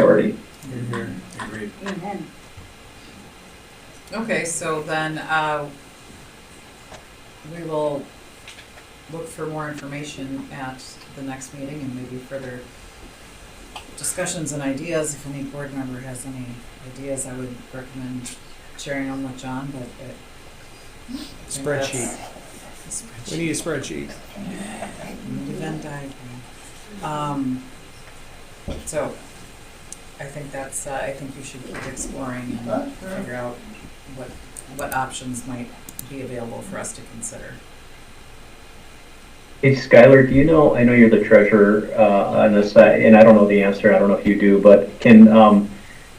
priority. Agreed. Okay, so then, we will look for more information at the next meeting and maybe further discussions and ideas. If any board member has any ideas, I would recommend sharing them with John, but I think that's- Spreadsheet. We need a spreadsheet. Need a Venn diagram. So, I think that's, I think you should keep exploring and figure out what options might be available for us to consider. Hey, Skylar, do you know, I know you're the treasurer on this, and I don't know the answer, I don't know if you do, but can,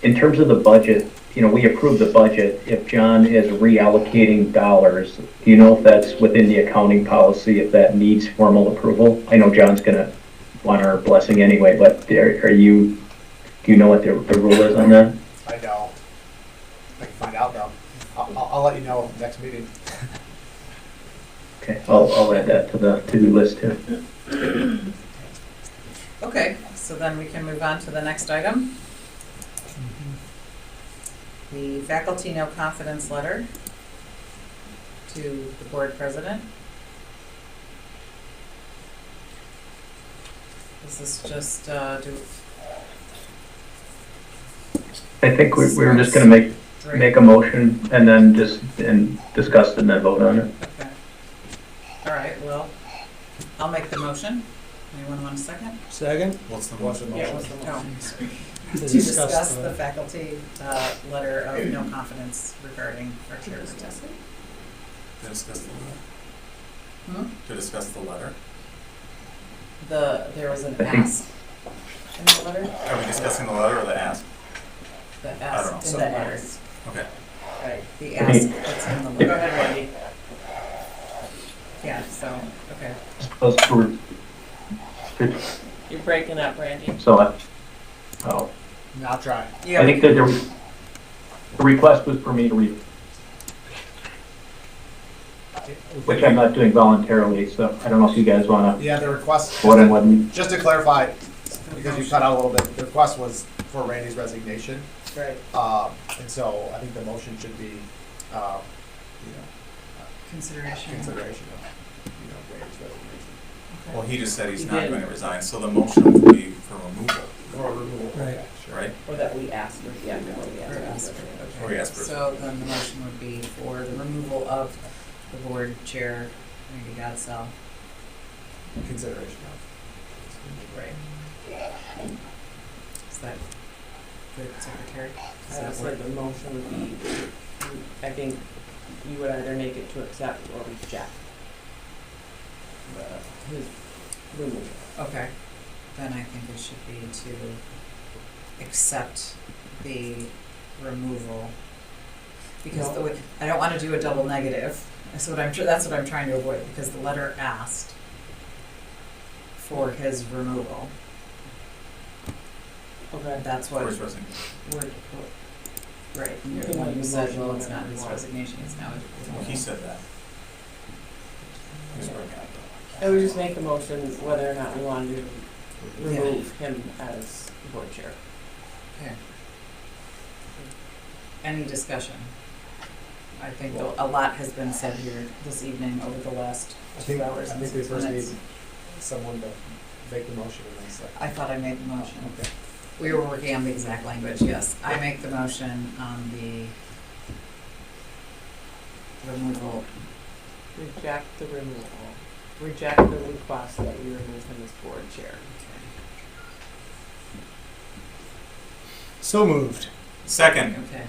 in terms of the budget, you know, we approved the budget. If John is reallocating dollars, do you know if that's within the accounting policy, if that needs formal approval? I know John's gonna want our blessing anyway, but do you know what the rule is on that? I don't. I can find out though. I'll let you know next meeting. Okay, I'll add that to the to-do list too. Okay, so then we can move on to the next item. The faculty no confidence letter to the board president. Is this just, I think we were just gonna make a motion and then discuss it and then vote on it. Okay. All right, well, I'll make the motion. Anyone want a second? Second? What's the What's the motion? motion? To discuss the faculty letter of no confidence regarding our chair's testing. To discuss the letter? Hmm? To discuss the letter? There was an I think- ask in the letter. Are we discussing the letter or the ask? The I don't ask know. in So the the letter. ask. Okay. Right, the ask that's in the letter. Go ahead, Randy. Yeah, so, okay. You're breaking up, Randy. Oh, I'll try. Yeah, I think that the request was for me to read, which I'm not doing voluntarily, so I don't know if you guys wanna, Yeah, the request, what and what. just to clarify, because you cut out a little bit, the request was for Randy's resignation. Right. And so I think the motion should be, consideration. consideration of, Randy's resignation. Well, he just said he's He not did. going to resign, so the motion would be for removal, Or removal. Right. Okay, sure. right? Or that we asked for, yeah, no, we Or ask asked for for. it, Or okay. yes, for- So then the motion would be for the removal of the board chair, Randy Godsell. Consideration of. Right. Is that good, Secretary? Does I that said work? the motion would be, I think you would either make it to accept or reject his removal. Okay, then I think it should be to accept the removal. Because the way, I don't wanna do a double negative, that's what I'm trying to avoid, because the letter asked for his removal. Okay. That's Or what his resignation. right, You and can when make you the said, motion well, it's whenever not you his want. resignation, it's now his Well, removal. he said that. He was breaking up. I would just make a motion whether or not we wanted to remove him as board chair. Okay. Any discussion? I think a lot has been said here this evening over the last I think, 2 hours I and think we 6 first minutes. need someone to make the motion and then second. I thought I made the motion. Okay. We were working on the exact language, yes. I make the motion on the removal. Reject the removal. Reject the request that we remove him as board chair. So moved. Second. Okay.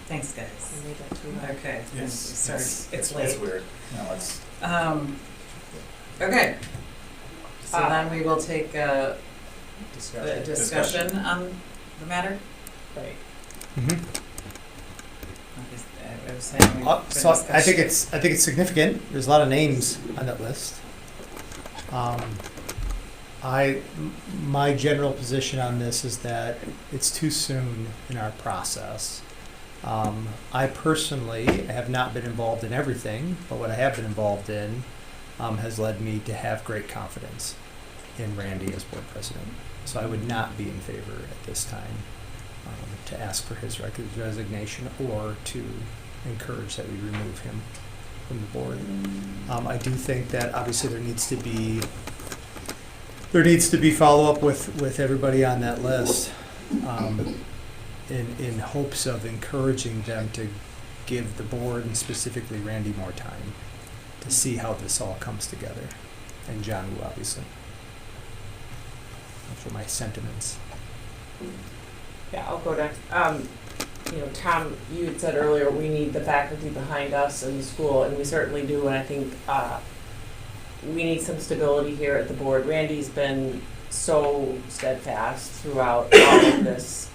Thanks, guys. I made that too much. Okay, thank you. Yes. Sorry, it's It's late. weird. No, it's, Okay. So Ah. then we will take a Discussion. discussion on the matter. Right. I was saying we've been So I think discussing- I think it's significant. There's a lot of names on that list. My general position on this is that it's too soon in our process. I personally have not been involved in everything, but what I have been involved in has led me to have great confidence in Randy as board president. So I would not be in favor at this time to ask for his resignation or to encourage that we remove him from the board. I do think that obviously there needs to be follow-up with everybody on that list in hopes of encouraging them to give the board and specifically Randy more time to see how this all comes together. And John Wu, obviously. Those are my sentiments. Yeah, I'll go next. Tom, you had said earlier, we need the faculty behind us in the school, and we certainly do, and I think, we need some stability here at the board. Randy's been so steadfast throughout all of this,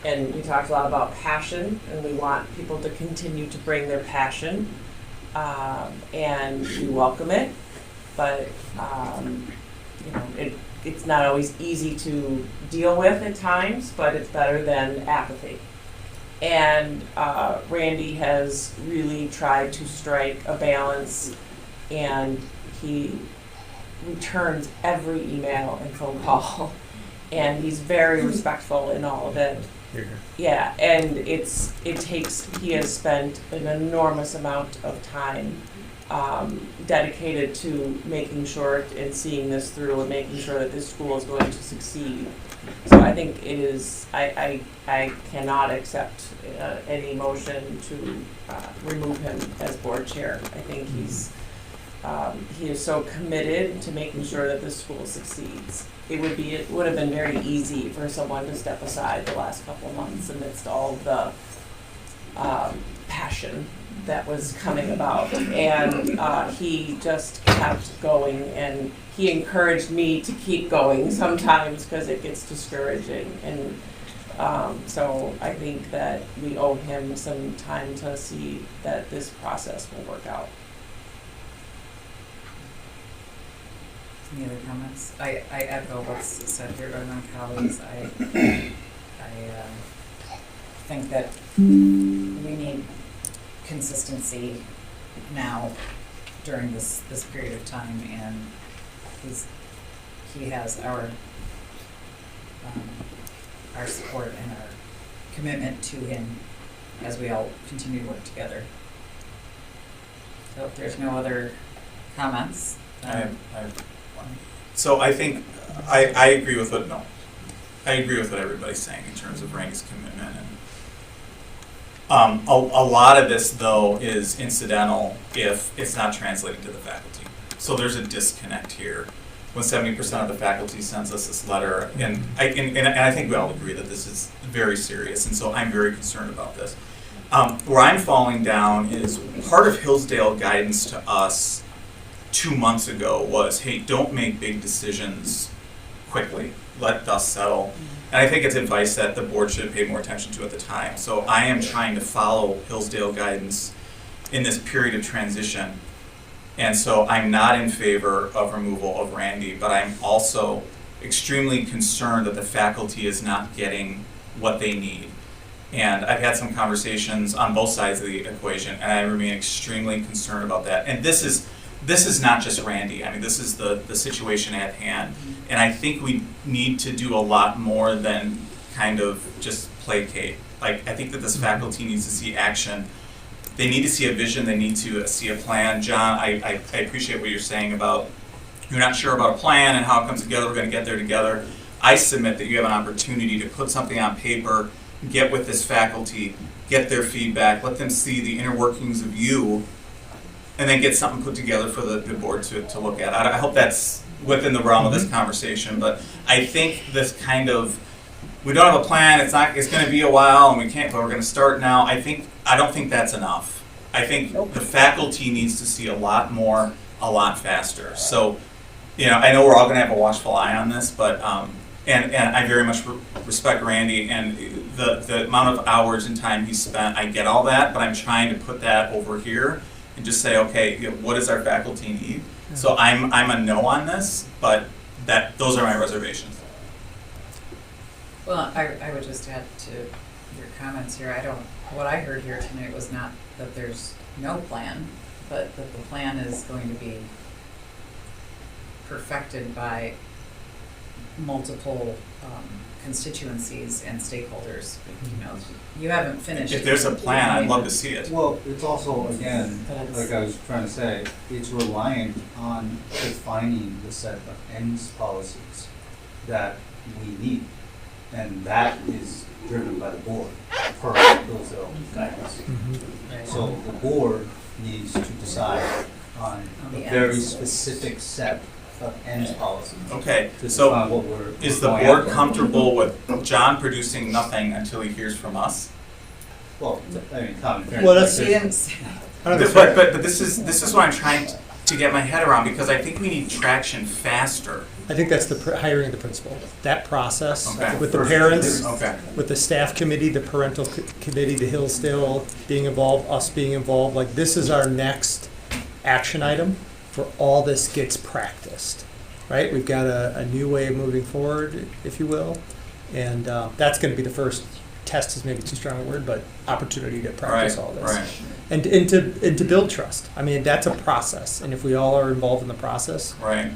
and we talked a lot about passion, and we want people to continue to bring their passion, and we welcome it, but, it's not always easy to deal with at times, but it's better than apathy. And Randy has really tried to strike a balance, and he returns every email and phone call, and he's very respectful in all of it. Yeah, and he has spent an enormous amount of time dedicated to making sure and seeing this through and making sure that this school is going to succeed. So I think it is, I cannot accept any motion to remove him as board chair. I think he is so committed to making sure that this school succeeds. It would have been very easy for someone to step aside the last couple of months amidst all the passion that was coming about, and he just kept going, and he encouraged me to keep going sometimes because it gets discouraging, and so I think that we owe him some time to see that this process will work out. Any other comments? I echo what's said here by my colleagues. I think that we need consistency now during this period of time, and he has our support and our commitment to him as we all continue to work together. So if there's no other comments, I have one. So I think, I agree with what everybody's saying in terms of Randy's commitment, and a lot of this, though, is incidental if it's not translating to the faculty. So there's a disconnect here. When 70% of the faculty sends us this letter, and I think we all agree that this is very serious, and so I'm very concerned about this. Where I'm falling down is part of Hillsdale guidance to us 2 months ago was, hey, don't make big decisions quickly. Let dust settle. And I think it's advice that the board should have paid more attention to at the time. So I am trying to follow Hillsdale guidance in this period of transition. And so I'm not in favor of removal of Randy, but I'm also extremely concerned that the faculty is not getting what they need. And I've had some conversations on both sides of the equation, and I remain extremely concerned about that. And this is not just Randy. I mean, this is the situation at hand. And I think we need to do a lot more than kind of just placate. Like, I think that this faculty needs to see action. They need to see a vision. They need to see a plan. John, I appreciate what you're saying about you're not sure about a plan and how it comes together. We're going to get there together. I submit that you have an opportunity to put something on paper, get with this faculty, get their feedback, let them see the inner workings of you, and then get something put together for the board to look at. I hope that's within the realm of this conversation, but I think this kind of, we don't have a plan, it's going to be a while, and but we're going to start now. I don't think that's enough. I think the faculty needs to see a lot more, a lot faster. So, I know we're all going to have a watchful eye on this, but, and I very much respect Randy and the amount of hours and time he spent. I get all that, but I'm trying to put that over here and just say, okay, what does our faculty need? So I'm a no on this, but those are my reservations. well, I would just add to your comments here. What I heard here tonight was not that there's no plan, but that the plan is going to be perfected by multiple constituencies and stakeholders. You know, you haven't finished. If there's a plan, I'd love to see it. Well, it's also, again, But it's- like I was trying to say, it's reliant on defining the set of ends policies that we need. And that is driven by the board per those guidance. So the board needs to decide on On the a very ends. specific set of ends policies. Okay, To so define what we're. is the going board after. comfortable with John producing nothing until he hears from us? Well, I mean, common fairness. Well, that's- He didn't say. I don't know, But this is what I'm trying to get my head around, because I think we need traction faster. I think that's the hiring of the principal. That process Okay. with the parents, Okay, with the staff committee, the parental committee, the Hillsdale being involved, us being involved, like this is our next action item for all this gets practiced, right? We've got a new way of moving forward, if you will, and that's going to be the first test is maybe too strong a word, but opportunity to practice right, all this. right. And to build trust. I mean, that's a process, and if we all are involved in the process, Right.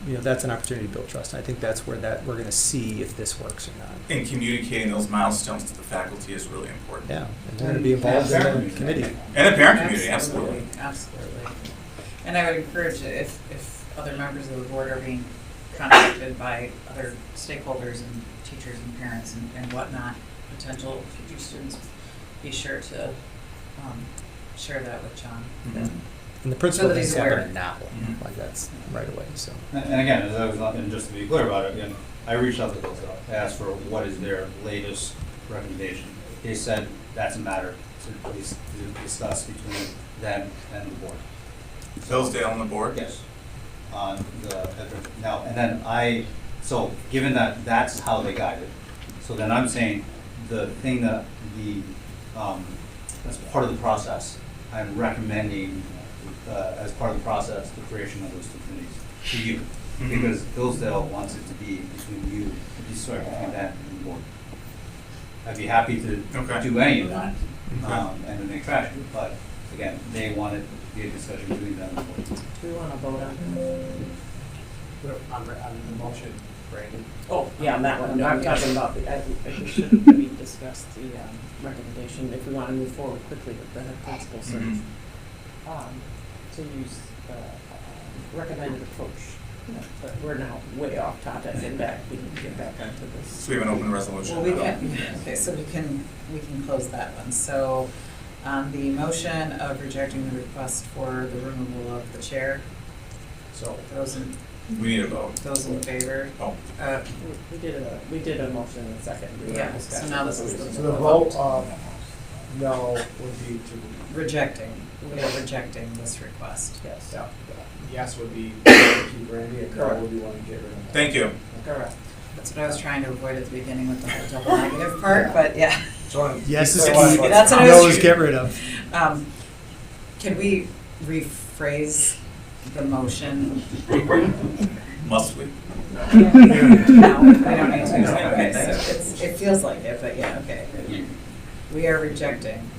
you know, that's an opportunity to build trust. I think that's where we're going to see if this works or not. And communicating those milestones to the faculty is really important. Yeah, and they're going to be involved in the committee. And the parent community, absolutely. Absolutely. And I would encourage if other members of the board are being contacted by other stakeholders and teachers and parents and whatnot, potential future students, be sure to share that with John. Mhm. And the principal So that needs he's to have aware. it now, Mhm. like that's right away, so. And again, as I was, and just to be clear about it, again, I reached out to Hillsdale, I asked for what is their latest recommendation. They said that's a matter to discuss between them and the board. Hillsdale on the board? Yes. On now, and then so given that that's how they guided, so then I'm saying the thing that that's part of the process, I'm recommending, as part of the process, the creation of those two committees to you. Mhm. Because Hillsdale wants it to be between you, between them and the board. I'd be happy to Okay. do any of that, Okay. and to make traction, but again, they want it to be a discussion between them and the board. Do we want to vote on it? On the motion, Brandon. Oh, yeah, on that one. I'm talking about I think should we discuss the recommendation if we want to move forward quickly with the principal search. Mhm. To use the recommended approach. But we're now way off topic and we can get back onto this. So we have an open resolution. Well, we can, okay, so we can close that one. So on the motion of rejecting the request for the removal of the chair, So, We need a vote. those in favor? Oh, We did a motion in a second. We were Yeah, discussing so now this is the the so the vote of no would be to, Rejecting, we are rejecting this request. Yes, yeah, yes would be to keep Randy, and no would be want to get rid of him. thank you. correct. That's what I was trying to avoid at the beginning with the whole double negative part, but yeah. So, Yes is That's key. what I was- No is get rid of. Can we rephrase the motion? Must we? No, we don't need to. Okay, so it feels like it, but yeah, okay. We are rejecting.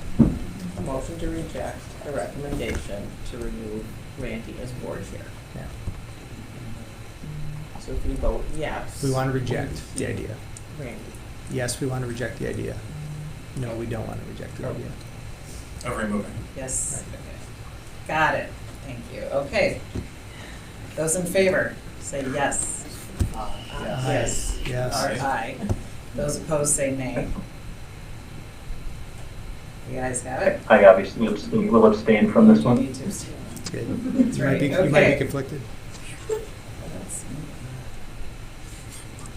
Motion to reject a recommendation to remove Randy as board chair. Yeah. So if we vote yes. We want to reject the idea. Randy. Yes, we want to reject the idea. No, we don't want to reject the idea. Of removing. Yes, okay. Got it. Thank you. Okay. Those in favor, say yes. Yes. Yes. Or aye. Those opposed, say nay. You guys have it? I obviously will abstain from this You one. need to abstain. That's good. That's You might right. be, you might Okay. be conflicted.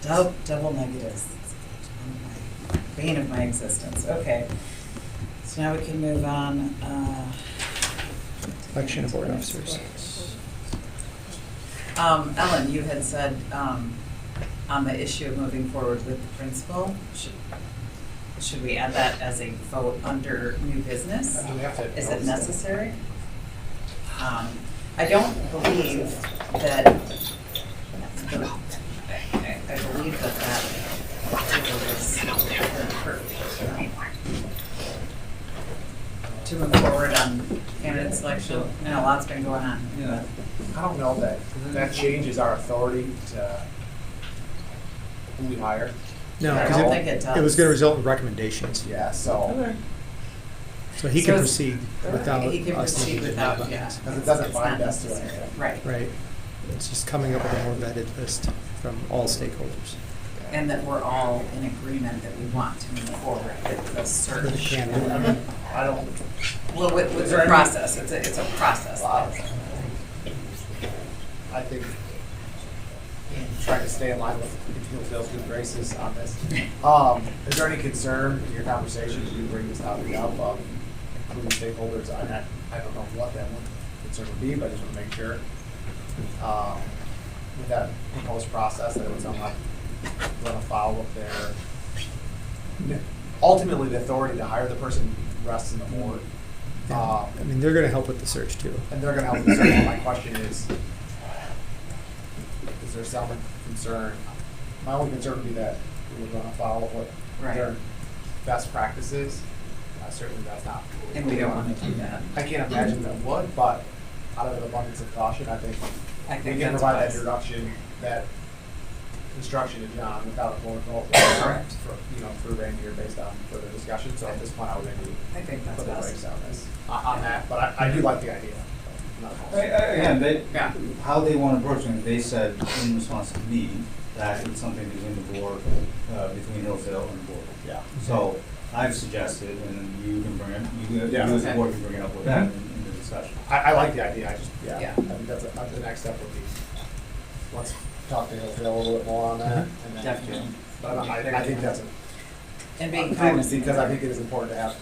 Double negatives. Bane of my existence. Okay. So now we can move on. Election of board officers. Ellen, you had said on the issue of moving forward with the principal, should we add that as a vote under new business? I mean, we have to Is it notice that. necessary? I don't believe that, I believe that is to move forward on candidate selection. I know a lot's been going on. Yeah. I don't know that changes our authority to who we hire? No, I 'cause don't think it it was does. gonna result in recommendations, Yeah, so, so he So can it's- proceed without He can us proceed needing to without, have yeah. it. because it doesn't It's bind not us to necessary. anything. Right, Right, it's just coming up with a more vetted list from all stakeholders. and that we're all in agreement that we want to move forward with the For the search. candidate. I mean, I don't, Well, with Is the there any- process, it's a process. I think trying to stay in line with Hillsdale's good graces on this. Is there any concern in your conversations, you bring this topic up, including stakeholders? I don't know what that one concern would be, but I just want to make sure. With that proposed process, that it would somehow run afoul of their, ultimately, the authority to hire the person rests in the board. Yeah. I mean, they're gonna help with the search too. And they're gonna help us. So my question is there some concern? My only concern would be that we would run afoul of what their best practices. Certainly that's not. And we don't want to do that. I can't imagine that would, but out of an abundance of caution, I think I we think can that's provide that wise. introduction, that instruction to John without a board vote. Correct. For Randy or based on further discussion. So at this point, I would maybe I think that's put the best. brakes on this, on that, but I do like the idea. Not opposed. Again, they, Yeah. how they want to approach it, they said in response to me that it's something between the board, between Hillsdale and the board. Yeah. So I've suggested, and you can bring it, you Yeah. as the Okay. board can bring it up with them in the discussion. I like the idea, I just, Yeah. I think that's the next step would be, let's talk to Hillsdale a little bit more on that, and then. Definitely. But I think that's And being prudent, cognizant. because I think it is important to have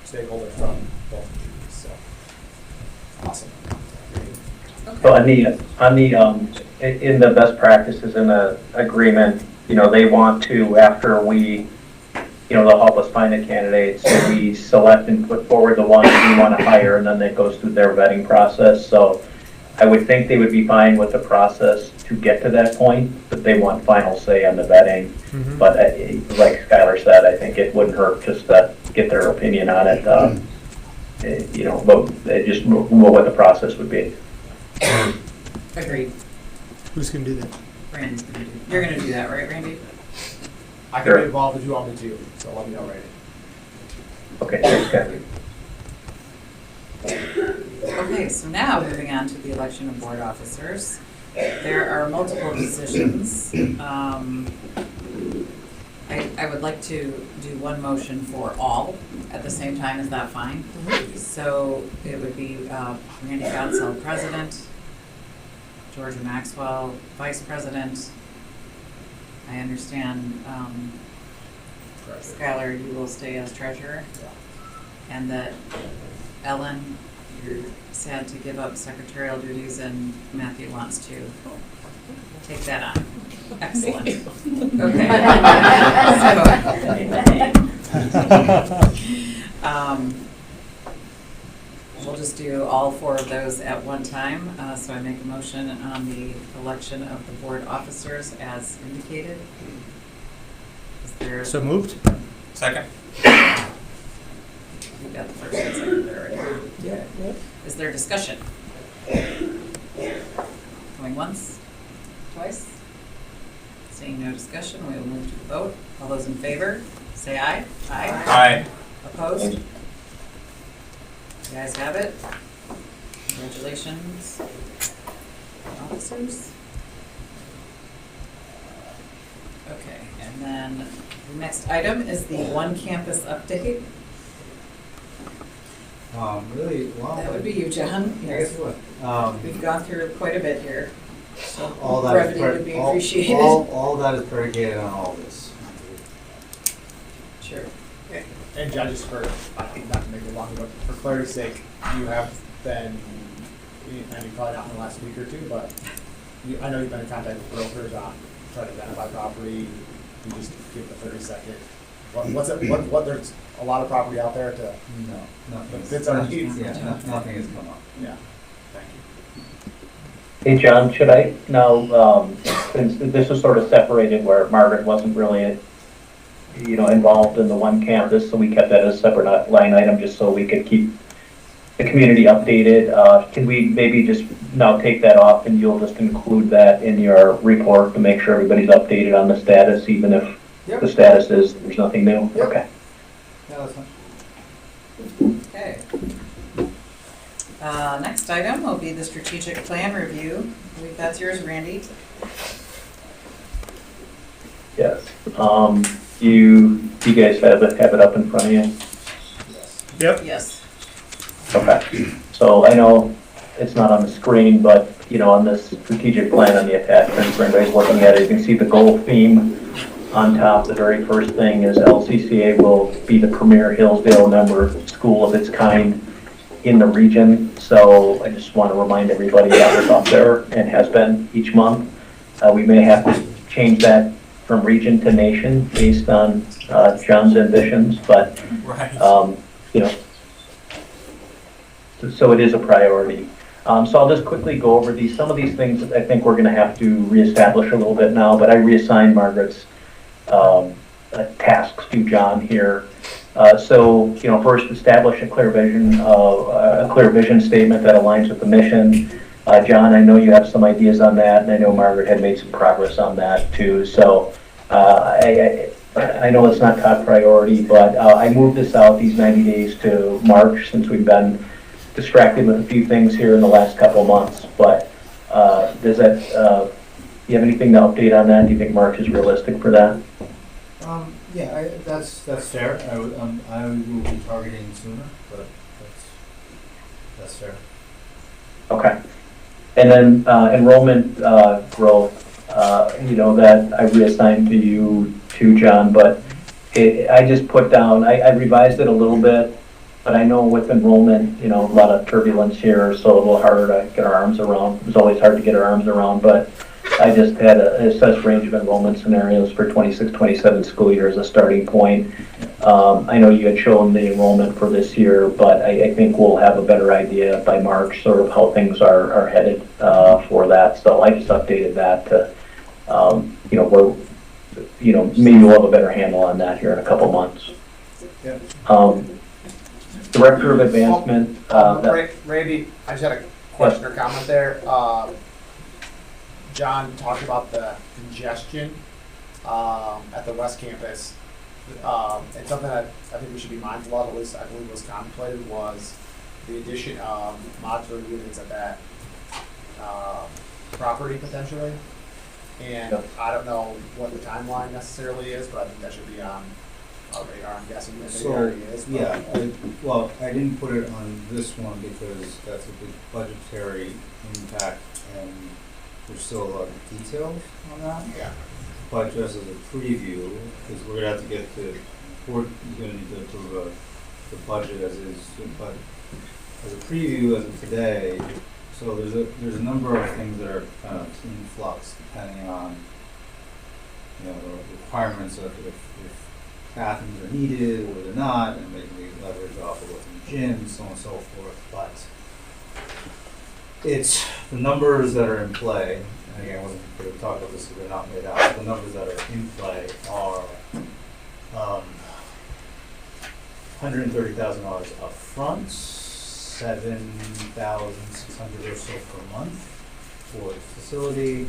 stakeholders from both communities, so. Awesome. So in the best practices in the agreement, they want to, after we, they'll help us find the candidates, so we select and put forward the ones we want to hire, and then that goes through their vetting process. So I would think they would be fine with the process to get to that point, but they want final say on the vetting. Mhm. But like Skylar said, I think it wouldn't hurt just to get their opinion on it, but just what the process would be. Agreed. Who's gonna do that? Randy's gonna do, you're gonna do that, right, Randy? I can Sure. be involved if you want me to, so let me know, Randy. Okay, thanks, Kathy. Okay, so now moving on to the election of board officers. There are multiple positions. I would like to do one motion for all at the same time. Is that fine? So it would be Randy Godsell, president, Georgia Maxwell, vice president. I understand, Skylar, you will stay as treasurer, and that Ellen, you're sad to give up secretarial duties, and Matthew wants to take that on. Excellent. Okay. So, we'll just do all four of those at one time. So I make a motion on the election of the board officers as indicated. Is there? So moved? Second? You got the first and second there already. Yeah. Is there discussion? Going once, twice? Seeing no discussion, we will move to the vote. All those in favor, say aye. Aye. Opposed? You guys have it. Congratulations, officers. Okay, and then the next item is the one campus update. Really, well. That would be you, John. Guess what? We've gone through quite a bit here. So All that is brevity would be appreciated. all that is predicated on all this. Sure. And judges, I think not to make it long, but for clarity's sake, you have been, and you probably not in the last week or two, but I know you've been in contact with brokers on trying to identify property. You just give the 30-second. There's a lot of property out there to, No, nothing. It's our needs. Yeah, nothing has come up. yeah, thank you. Hey, John, should I now, since this is sort of separated where Margaret wasn't really, involved in the one campus, so we kept that as a separate line item just so we could keep the community updated. Can we maybe just now take that off and you'll just include that in your report to make sure everybody's updated on the status, even if Yep. the status is there's nothing new? Yep. Okay. Yeah, that's fine. Okay. Next item will be the strategic plan review. I believe that's yours, Randy. Yes. You guys have it up in front of you? Yep. Yes. Okay. So I know it's not on the screen, but, you know, on this strategic plan on the attachment, for anybody's looking at it, you can see the goal theme on top. The very first thing is LCCA will be the premier Hillsdale member school of its kind in the region. So I just want to remind everybody that was up there and has been each month. We may have to change that from region to nation based on John's ambitions, but Right. you know, so it is a priority. So I'll just quickly go over these. Some of these things I think we're going to have to reestablish a little bit now, but I reassigned Margaret's tasks to John here. So, you know, first establish a clear vision statement that aligns with the mission. John, I know you have some ideas on that, and I know Margaret had made some progress on that too. So I know it's not top priority, but I moved this out these 90 days to March since we've been distracted with a few things here in the last couple of months. But does that, you have anything to update on that? Do you think March is realistic for that? Yeah, that's fair. I will be targeting sooner, but that's fair. Okay. And then enrollment growth, you know, that I reassigned to you too, John, but I just put down, I revised it a little bit, but I know with enrollment, you know, a lot of turbulence here, so a little harder to get our arms around. It was always hard to get our arms around, but I just had a assessed range of enrollment scenarios for 26-27 school year as a starting point. I know you had shown the enrollment for this year, but I think we'll have a better idea by March, sort of how things are headed for that. So I just updated that to, you know, maybe we'll have a better handle on that here in a couple months. Yeah. Director of Advancement. Randy, I just had a question or comment there. John talked about the congestion at the West Campus. And something that I think we should be mindful of, at least I believe was contemplated, was the addition of modular units at that property potentially. And Yep. I don't know what the timeline necessarily is, but I think that should be on our radar. I'm guessing that it So, already is. But yeah, I didn't put it on this one because that's a big budgetary impact and there's still a lot of details on that. yeah. But just as a preview, because we're gonna have to get to, we're gonna need to approve the budget as is, but as a preview as of today, so there's a number of things that are kind of in flux depending on, you know, the requirements of if bathrooms are needed or they're not, and maybe leverage off of what's in the gym, so on and so forth, but it's the numbers that are in play. And again, I wasn't going to talk about this because they're not made out. The numbers that are in play are $130,000 up front, $7,600 or so per month for the facility,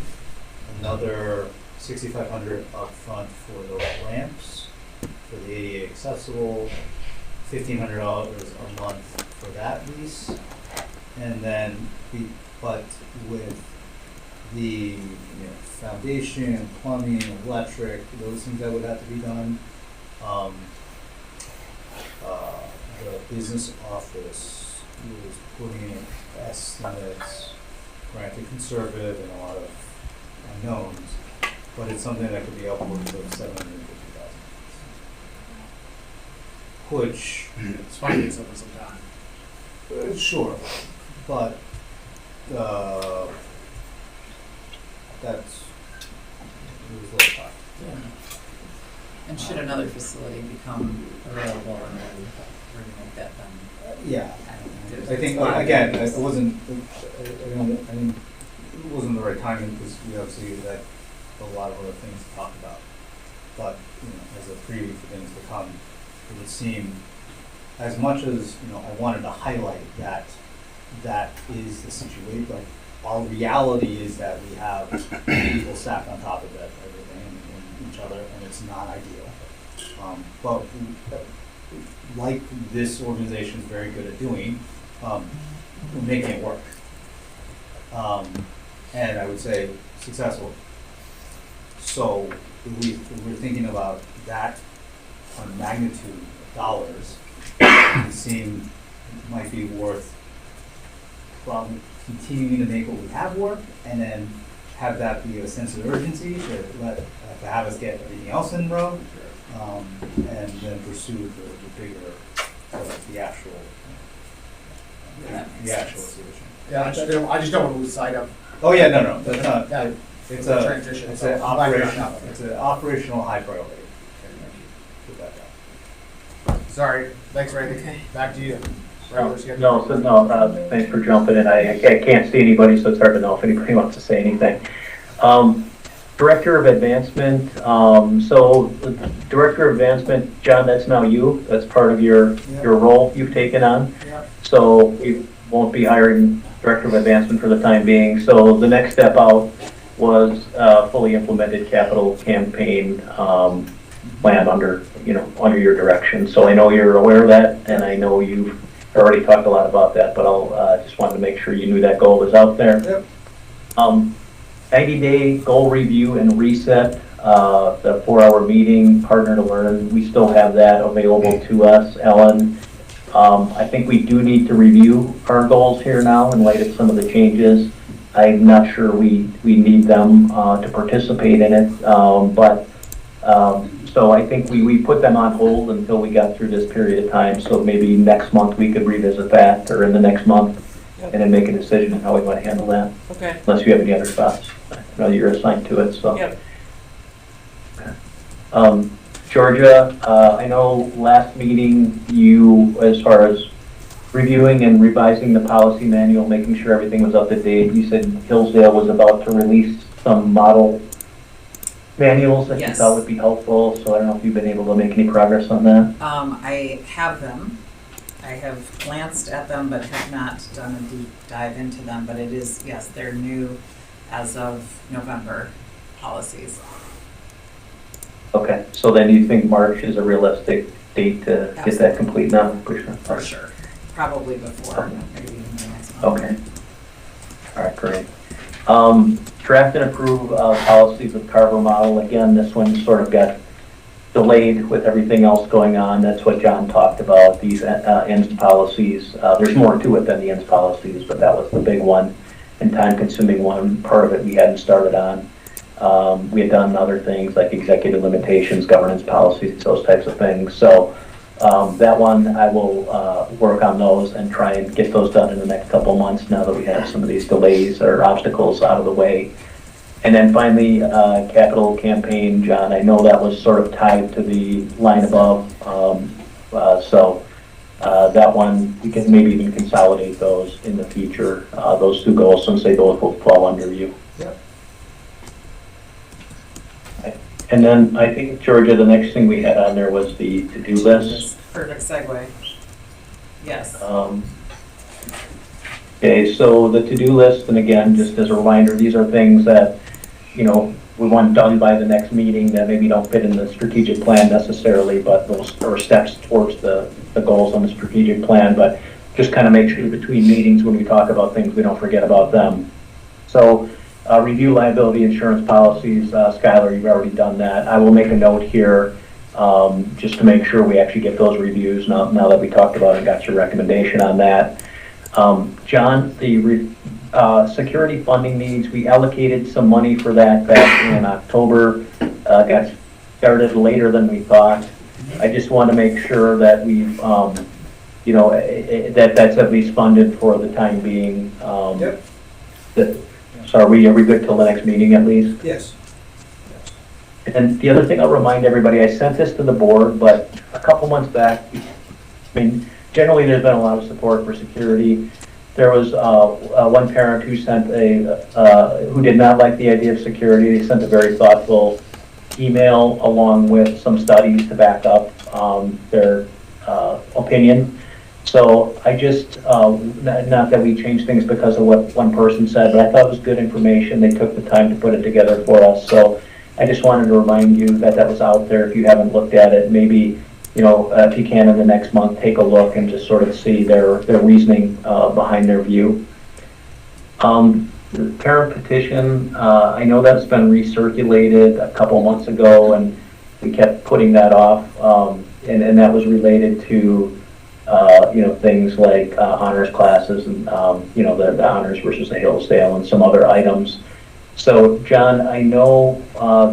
another $6,500 up front for those ramps for the ADA accessible, $1,500 a month for that lease, and then but with the foundation, plumbing, electric, those things that would have to be done. The business office was putting in estimates, granted conservative and a lot of unknowns, but it's something that could be upwards of $750,000. Which It's finding over some time. sure, but that's it was a little tough. And should another facility become available and then we're gonna make that then? Yeah, I don't think I there's- think again, it wasn't. I mean, it wasn't the right timing because we obviously had a lot of other things to talk about. But you know, as a preview for things to come, it would seem as much as, you know, I wanted to highlight that that is the situation, like, our reality is that we have people stacked on top of it, everything, and each other, and it's not ideal. But like this organization is very good at doing, we're making it work. And I would say successful. So if we're thinking about that on magnitude of dollars, it seemed it might be worth probably continuing to make what we have work, and then have that be a sense of urgency to have us get everything else in a row, and then pursue the bigger, the actual, the actual solution. Yeah, I just don't want to lose sight of Oh yeah, no, that's not. that. It's the a transition. It's so an I'm glad you're operational. not- It's an operational high priority. Put that down. Sorry, thanks, Randy. Okay. Back to you. Robert, you got- Thanks for jumping in. I can't see anybody, so it's hard to know if anybody wants to say anything. Director of Advancement, so Director of Advancement, John, that's now you. That's part of your role you've taken on. Yeah. So we won't be hiring Director of Advancement for the time being. So the next step out was fully implemented capital campaign plan under your direction. So I know you're aware of that, and I know you've already talked a lot about that, but I'll just wanted to make sure you knew that goal was out there. Yep. 90-day goal review and reset, the 4-hour meeting, Partner to Learn, we still have that available to us, Ellen. I think we do need to review our goals here now in light of some of the changes. I'm not sure we need them to participate in it, so I think we put them on hold until we got through this period of time. So maybe next month we could revisit that, or in the next month, Yep. and then make a decision on how we want to handle that. Okay. Unless you have any other thoughts. I know you're assigned to it, so. Yep. Georgia, I know last meeting you, as far as reviewing and revising the policy manual, making sure everything was up to date, you said Hillsdale was about to release some model manuals that you Yes. thought would be helpful, so I don't know if you've been able to make any progress on that. I have them. I have glanced at them, but have not done a deep dive into them, but it is, yes, they're new as of November policies. Okay, so then you think March is a realistic date to get that complete now? For sure. Probably before, maybe even the next month. Okay. All right, great. Draft and approve policies with Carver model. Again, this one sort of got delayed with everything else going on. That's what John talked about, these ends policies. There's more to it than the ends policies, but that was the big one and time-consuming one. Part of it we hadn't started on. We had done other things like executive limitations, governance policies, those types of things. So that one, I will work on those and try and get those done in the next couple of months now that we have some of these delays or obstacles out of the way. And then finally, capital campaign, John, I know that was sort of tied to the line above. So that one, we can maybe even consolidate those in the future, those two goals, since they both will fall under you. Yep. And then I think, Georgia, the next thing we had on there was the to-do list. Perfect segue. Yes. Okay, so the to-do list, and again, just as a reminder, these are things that, we want done by the next meeting that maybe don't fit in the strategic plan necessarily, but those are steps towards the goals on the strategic plan, but just kind of make sure between meetings when we talk about things, we don't forget about them. So review liability insurance policies. Skylar, you've already done that. I will make a note here just to make sure we actually get those reviews now that we talked about and got your recommendation on that. John, the security funding needs, we allocated some money for that back in October. Got started later than we thought. I just want to make sure that we've, that's at least funded for the time being. Yep. So are we good till the next meeting at least? Yes. And the other thing I'll remind everybody, I sent this to the board, but a couple months back, generally there's been a lot of support for security. There was one parent who who did not like the idea of security. They sent a very thoughtful email along with some studies to back up their opinion. So I just, not that we changed things because of what one person said, but I thought it was good information. They took the time to put it together for us. So I just wanted to remind you that that was out there. If you haven't looked at it, maybe, if you can in the next month, take a look and just sort of see their reasoning behind their view. The parent petition, I know that's been recirculated a couple months ago, and we kept putting that off, and that was related to things like honors classes and the honors versus the Hillsdale and some other items. So John, I know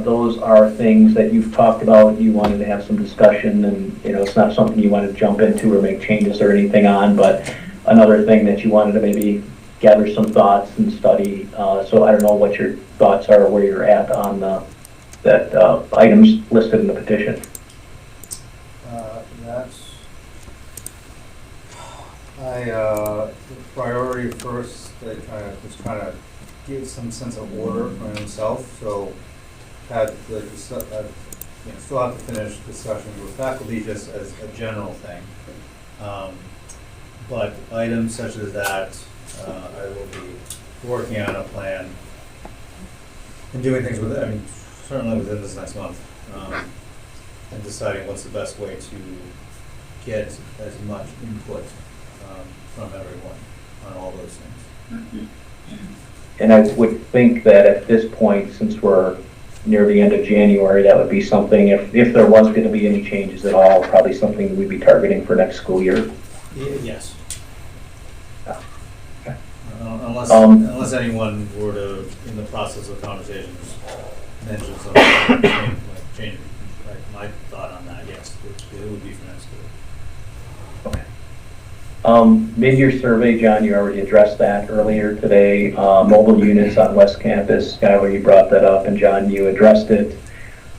those are things that you've talked about. You wanted to have some discussion, and it's not something you want to jump into or make changes or anything on, but another thing that you wanted to maybe gather some thoughts and study. So I don't know what your thoughts are, where you're at on that items listed in the petition. The priority first, I was trying to give some sense of order for himself, so still have to finish discussions with faculty just as a general thing. But items such as that, I will be working on a plan and doing things with it, certainly within this next month, and deciding what's the best way to get as much input from everyone on all those things. And I would think that at this point, since we're near the end of January, that would be something, if there was going to be any changes at all, probably something we'd be targeting for next school year. Yes. Okay. Unless anyone were to, in the process of conversations, mention something, change, like my thought on that, yes, it would be for next school. Okay. Mid-year survey, John, you already addressed that earlier today. Mobile units on West Campus, Skylar, you brought that up, and John, you addressed it.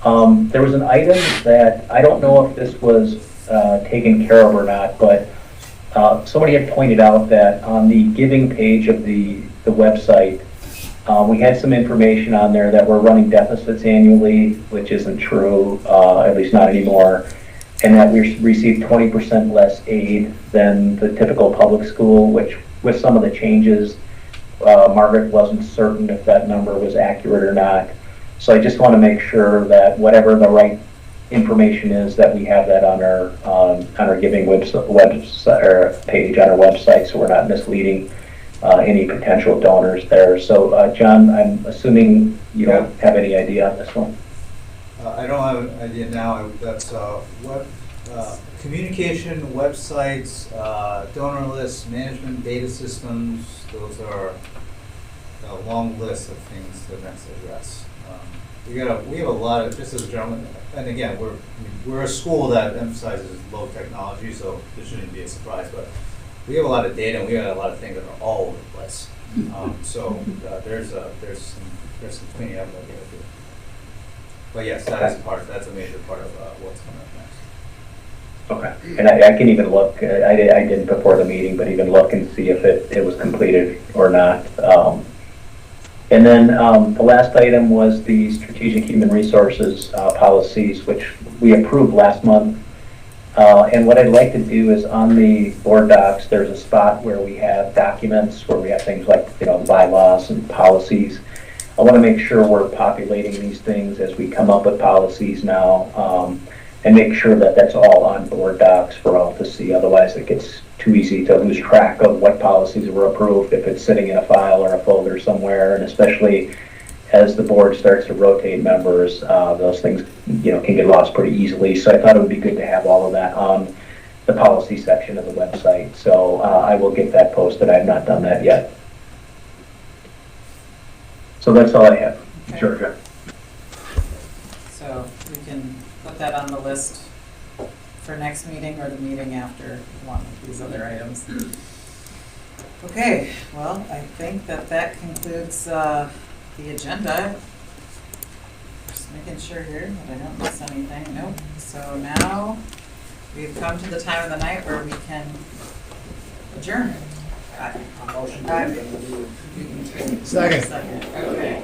There was an item that, I don't know if this was taken care of or not, but somebody had pointed out that on the giving page of the website, we had some information on there that we're running deficits annually, which isn't true, at least not anymore. And that we received 20% less aid than the typical public school, which with some of the changes, Margaret wasn't certain if that number was accurate or not. So I just want to make sure that whatever the right information is, that we have that on our giving website or page on our website, so we're not misleading any potential donors there. So John, I'm assuming you don't have any idea on this one. I don't have an idea now. That's communication, websites, donor lists, management data systems. Those are a long list of things to next address. We have a lot of, just as a general, and again, we're a school that emphasizes low technology, so this shouldn't be a surprise. But we have a lot of data, and we have a lot of things that are all over the place. So there's some cleaning up that we have to do. But yes, that's a major part of what's coming up next. Okay, and I can even look, I didn't before the meeting, but even look and see if it was completed or not. And then the last item was the strategic human resources policies, which we approved last month. And what I'd like to do is on the board docs, there's a spot where we have documents, where we have things like, bylaws and policies. I want to make sure we're populating these things as we come up with policies now, and make sure that that's all on board docs for all to see. Otherwise, it gets too easy to lose track of what policies were approved if it's sitting in a file or a folder somewhere. And especially as the board starts to rotate members, those things can get lost pretty easily. So I thought it would be good to have all of that on the policy section of the website. So I will get that posted. I have not done that yet. So that's all I have. Okay. Georgia. So we can put that on the list for next meeting or the meeting after one of these other items. Okay, well, I think that concludes the agenda. Just making sure here that I don't miss anything. Nope. So now we've come to the time of the night where we can adjourn. A motion. Second. Okay.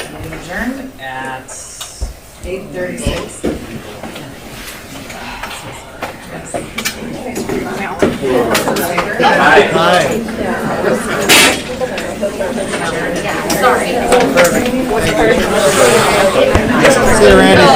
We adjourn at 8:36. See you, Randy.